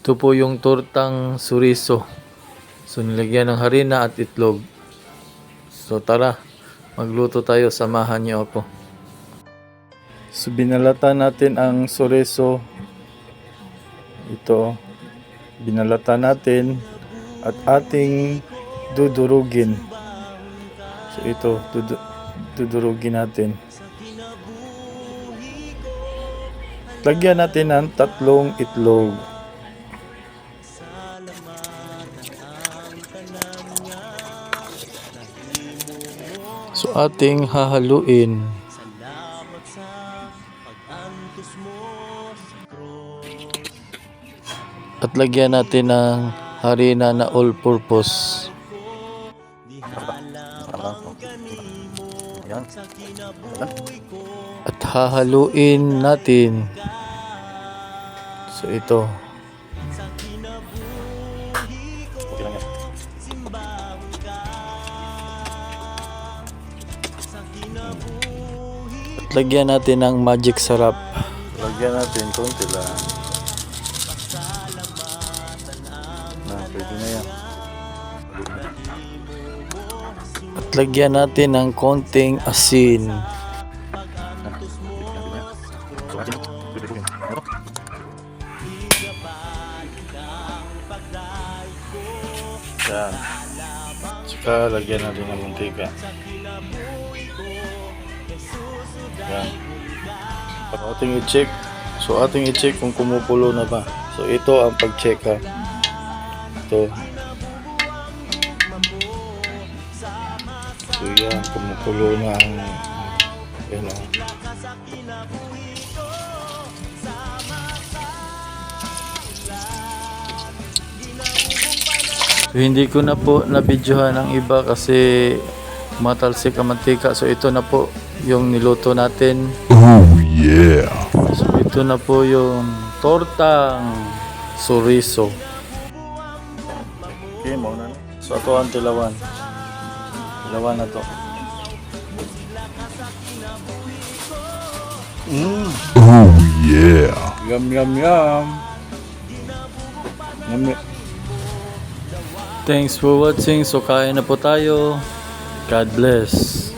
Ito po yung tortang suriso. So nilagyan ng harina at itlog. So tara, magluto tayo, samahan niyo ako. So binalatan natin ang suriso. Ito, binalatan natin at ating dudurugin. So ito, dudurugin natin. Lagyan natin ng 3 itlog. So ating hahaluin. At lagyan natin ng harina na all-purpose. At hahaluin natin. So ito. At lagyan natin ng magic sarap. Lagyan natin konti lang. Pwede na yan. At lagyan natin ng konting asin. Yan. Tsaka lagyan natin ng mantika. Yan. Ating i-check. So ating i-check kung kumukulo na ba. So ito ang pag-check ha. Ito. So yan, kumukulo na ang yan o. So hindi ko na po nabidyohan ang iba kasi matalsik ang mantika. So ito na po yung niluto natin. Oh yeah. So ito na po yung tortang suriso. Okay, mauna na. So ito ang tilawan. Tilawan na to. Oh yeah. Yum yum yum. Thanks for watching. So kain na po tayo. God bless.